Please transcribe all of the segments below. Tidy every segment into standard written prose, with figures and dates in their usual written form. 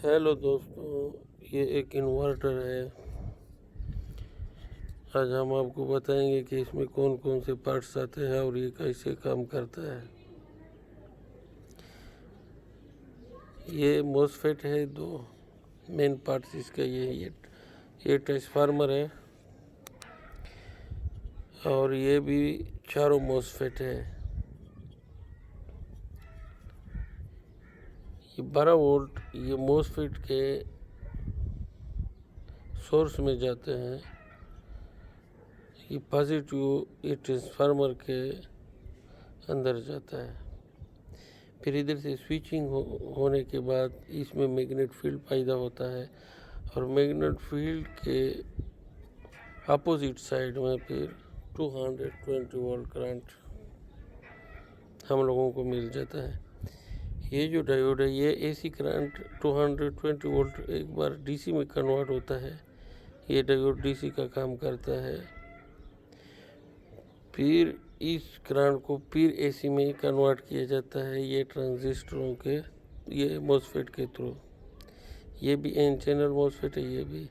Hello दोस्तों, ये एक इन्वर्टर है। आज हम आपको बताएंगे कि इसमें कौन कौन से पार्ट्स आते हैं और ये कैसे काम करता है। ये मोसफेट है, दो मेन पार्ट्स इसका ये ट्रांसफार्मर है और ये भी चारों मोसफेट है। ये 12 वोल्ट ये मोसफेट के सोर्स में जाते हैं। ये पॉजिटिव ये ट्रांसफार्मर के अंदर जाता है। फिर इधर से स्विचिंग होने के बाद इसमें मैग्नेट फील्ड पैदा होता है और मैग्नेट फील्ड के अपोजिट साइड में फिर 220 वोल्ट करंट हम लोगों को मिल जाता है। ये जो डायोड है ये एसी करंट 220 वोल्ट एक बार डीसी में कन्वर्ट होता है। ये डायोड डीसी का काम करता है। फिर इस करंट को फिर एसी में कन्वर्ट किया जाता है ये ट्रांजिस्टरों के ये मोसफेट के थ्रू। ये भी एन चैनल मोसफेट है। ये भी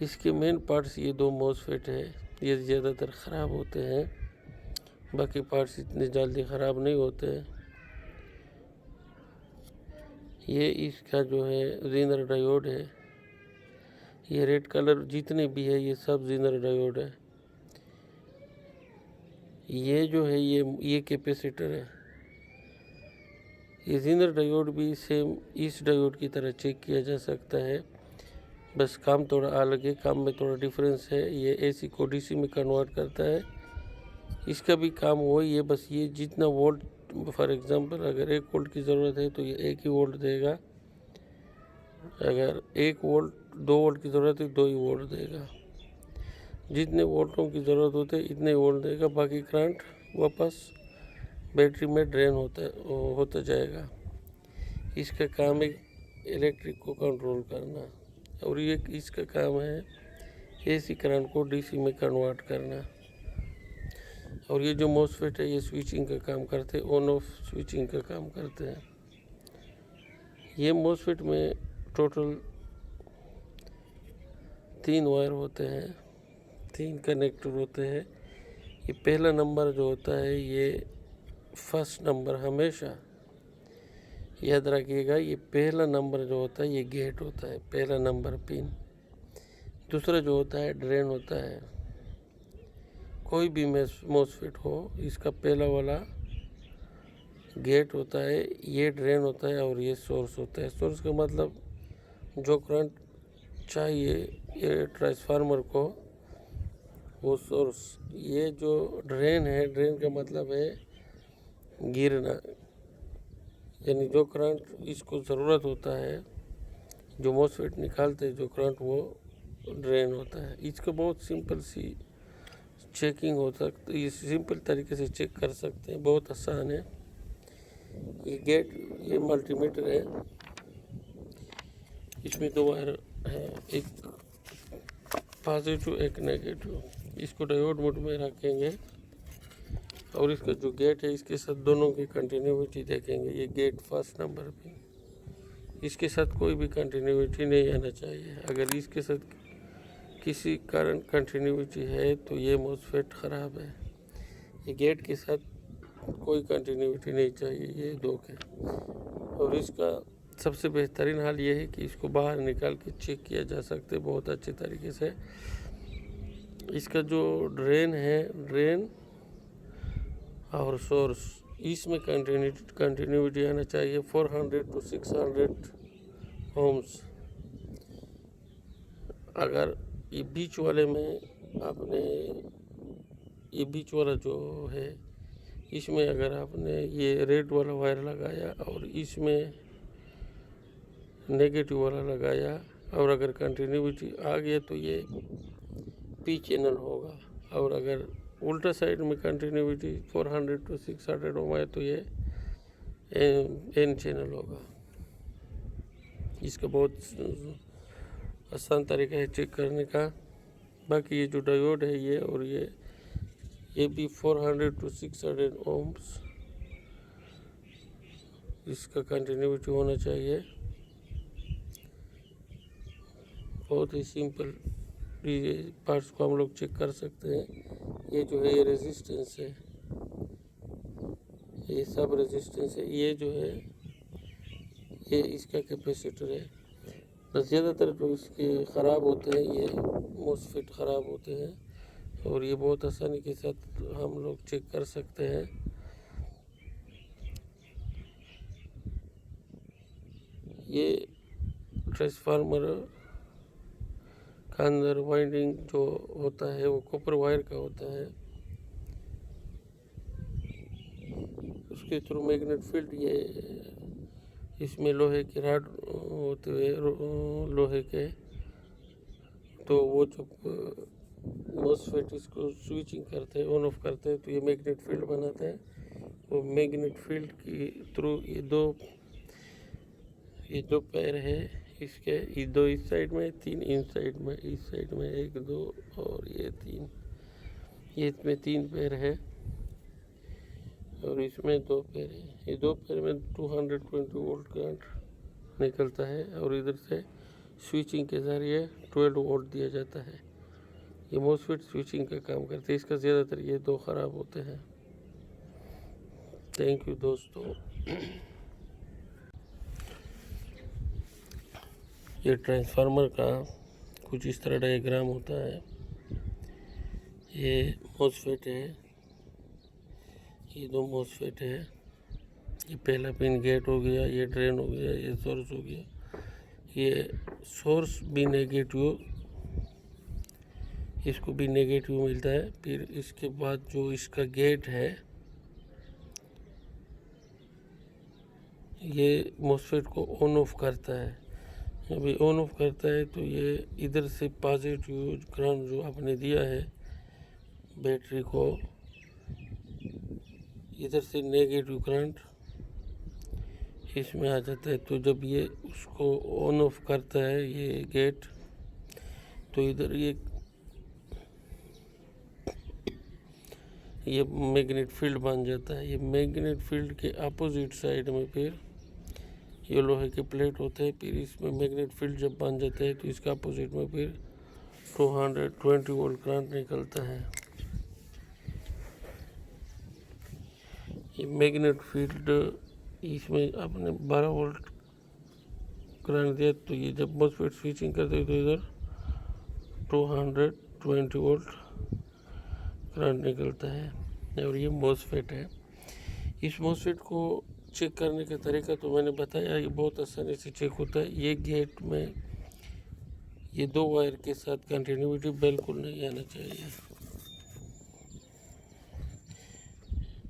इसके मेन पार्ट्स ये दो मोसफेट है। ये ज़्यादातर ख़राब होते हैं, बाकी पार्ट्स इतने जल्दी ख़राब नहीं होते हैं। ये इसका जो है ज़ीनर डायोड है। ये रेड कलर जितने भी है ये सब ज़ीनर डायोड है। ये जो है ये कैपेसिटर है। ये ज़ीनर डायोड भी सेम इस डायोड की तरह चेक किया जा सकता है, बस काम थोड़ा अलग है, काम में थोड़ा डिफरेंस है। ये एसी को डीसी में कन्वर्ट करता है। इसका भी काम वही है, बस ये जितना वोल्ट, फॉर एग्जांपल अगर 1 वोल्ट की ज़रूरत है तो ये 1 ही वोल्ट देगा। अगर 1 वोल्ट 2 वोल्ट की ज़रूरत है 2 ही वोल्ट देगा। जितने वोल्टों की ज़रूरत होते है इतने वोल्ट देगा, बाकी करंट वापस बैटरी में ड्रेन होता जाएगा। इसका काम है इलेक्ट्रिक को कंट्रोल करना और ये इसका काम है एसी करंट को डीसी में कन्वर्ट करना। और ये जो मोसफेट है ये स्विचिंग का काम करते हैं, ऑन ऑफ स्विचिंग का काम करते हैं। ये मोसफेट में टोटल 3 वायर होते हैं, 3 कनेक्टर होते हैं। ये पहला नंबर जो होता है ये फर्स्ट नंबर हमेशा याद रखिएगा। ये पहला नंबर जो होता है ये गेट होता है, पहला नंबर पिन। दूसरा जो होता है ड्रेन होता है। कोई भी मोसफेट हो इसका पहला वाला गेट होता है, ये ड्रेन होता है और ये सोर्स होता है। सोर्स का मतलब जो करंट चाहिए ये ट्रांसफार्मर को वो सोर्स। ये जो ड्रेन है, ड्रेन का मतलब है गिरना, यानी जो करंट इसको ज़रूरत होता है, जो मोसफेट निकालते हैं जो करंट, वो ड्रेन होता है। इसका बहुत सिंपल सी चेकिंग हो सकती है, ये सिंपल तरीके से चेक कर सकते हैं, बहुत आसान है। ये गेट ये मल्टीमीटर है, इसमें 2 वायर है, एक पॉजिटिव एक नेगेटिव। इसको डायोड मोड में रखेंगे और इसका जो गेट है इसके साथ दोनों की कंटिन्यूटी देखेंगे। ये गेट फर्स्ट नंबर पे, इसके साथ कोई भी कंटिन्यूटी नहीं आना चाहिए। अगर इसके साथ किसी कारण कंटिन्यूटी है तो ये मोसफेट ख़राब है। ये गेट के साथ कोई कंटिन्यूटी नहीं चाहिए ये दो के। और इसका सबसे बेहतरीन हाल ये है कि इसको बाहर निकाल के चेक किया जा सकता है बहुत अच्छे तरीके से। इसका जो ड्रेन है, ड्रेन और सोर्स, इसमें कंटिन्यूटी आना चाहिए 400 to 600 ओम्स। अगर ये बीच वाले में आपने ये बीच वाला जो है इसमें अगर आपने ये रेड वाला वायर लगाया और इसमें नेगेटिव वाला लगाया और अगर कंटिन्यूटी आ गया तो ये पी चैनल होगा। और अगर उल्टा साइड में कंटिन्यूटी 400 to 600 ओम है तो ये एन चैनल होगा। इसका बहुत आसान तरीका है चेक करने का। बाकी ये जो डायोड है ये और ये भी 400 to 600 ओम्स इसका कंटिन्यूटी होना चाहिए। बहुत ही सिंपल ये पार्ट्स को हम लोग चेक कर सकते हैं। ये जो है ये रेजिस्टेंस है, ये सब रेजिस्टेंस है। ये जो है ये इसका कैपेसिटर है। बस ज़्यादातर जो इसके ख़राब होते हैं ये मोसफेट ख़राब होते हैं, और ये बहुत आसानी के साथ हम लोग चेक कर सकते हैं। ये ट्रांसफार्मर का अंदर वाइंडिंग जो होता है वो कॉपर वायर का होता है, उसके थ्रू मैग्नेट फील्ड ये इसमें लोहे के रॉड होते हुए लोहे के, तो वो जब मोसफेट इसको स्विचिंग करते हैं ऑन ऑफ करते हैं तो ये मैग्नेट फील्ड बनाता है। वो मैग्नेट फील्ड की थ्रू ये दो पैर है इसके, ये दो इस साइड में, तीन इन साइड में, इस साइड में एक दो और ये तीन, ये इसमें तीन पैर है और इसमें दो पैर है। ये दो पैर में 220 वोल्ट करंट निकलता है और इधर से स्विचिंग के ज़रिए 12 वोल्ट दिया जाता है। ये मोसफेट स्विचिंग का काम करते हैं। इसका ज़्यादातर ये दो ख़राब होते हैं। थैंक यू दोस्तों। ये ट्रांसफार्मर का कुछ इस तरह डायग्राम होता है। ये मोसफेट है, ये दो मोसफेट है। ये पहला पिन गेट हो गया, ये ड्रेन हो गया, ये सोर्स हो गया। ये सोर्स भी नेगेटिव, इसको भी नेगेटिव मिलता है। फिर इसके बाद जो इसका गेट है ये मोसफेट को ऑन ऑफ करता है। अभी ऑन ऑफ करता है तो ये इधर से पॉजिटिव करंट जो आपने दिया है बैटरी को, इधर से नेगेटिव करंट इसमें आ जाता है। तो जब ये उसको ऑन ऑफ करता है ये गेट, तो इधर ये मैग्नेट फील्ड बन जाता है। ये मैग्नेट फील्ड के अपोजिट साइड में फिर ये लोहे के प्लेट होते हैं। फिर इसमें मैग्नेट फील्ड जब बन जाता है तो इसका अपोजिट में फिर 220 वोल्ट करंट निकलता है। ये मैग्नेट फील्ड इसमें आपने 12 वोल्ट करंट दिया तो ये जब मोसफेट स्विचिंग करते हैं तो इधर 220 वोल्ट करंट निकलता है और ये मोसफेट है। इस मोसफेट को चेक करने का तरीका तो मैंने बताया, ये बहुत आसानी से चेक होता है। ये गेट में ये दो वायर के साथ कंटिन्यूटी बिल्कुल नहीं आना चाहिए।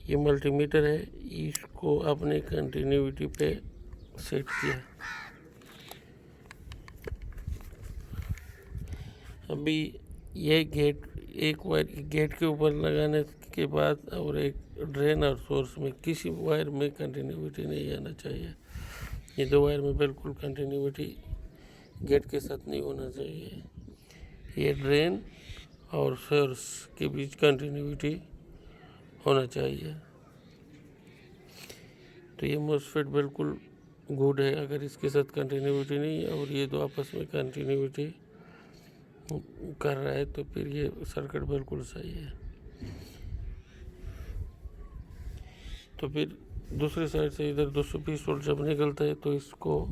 ये मल्टीमीटर है, इसको अपने कंटिन्यूटी पे सेट किया। अभी ये गेट एक वायर गेट के ऊपर लगाने के बाद और एक ड्रेन और सोर्स में किसी वायर में कंटिन्यूटी नहीं आना चाहिए। ये दो वायर में बिल्कुल कंटिन्यूटी गेट के साथ नहीं होना चाहिए। ये ड्रेन और सोर्स के बीच कंटिन्यूटी होना चाहिए। तो ये मोसफेट बिल्कुल गुड है। अगर इसके साथ कंटिन्यूटी नहीं है और ये दो आपस में कंटिन्यूटी कर रहा है तो फिर ये सर्किट बिल्कुल सही है। तो फिर दूसरी साइड से इधर 220 वोल्ट जब निकलता है तो इसको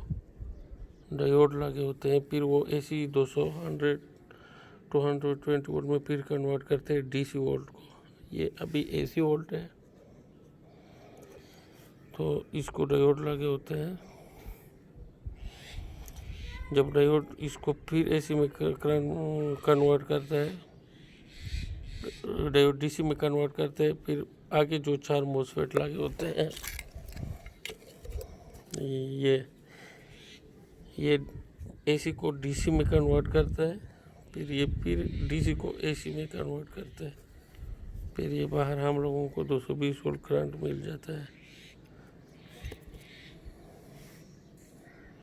डायोड लगे होते हैं। फिर वो AC 220 वोल्ट में फिर कन्वर्ट करते हैं DC वोल्ट को। ये अभी AC वोल्ट है तो इसको डायोड लगे होते हैं। जब डायोड इसको फिर AC में कन्वर्ट करता है, डायोड DC में कन्वर्ट करते हैं। फिर आगे जो 4 मोसफेट लगे होते हैं ये AC को DC में कन्वर्ट करता है। फिर DC को AC में कन्वर्ट करता है। फिर ये बाहर हम लोगों को 220 वोल्ट करंट मिल जाता है।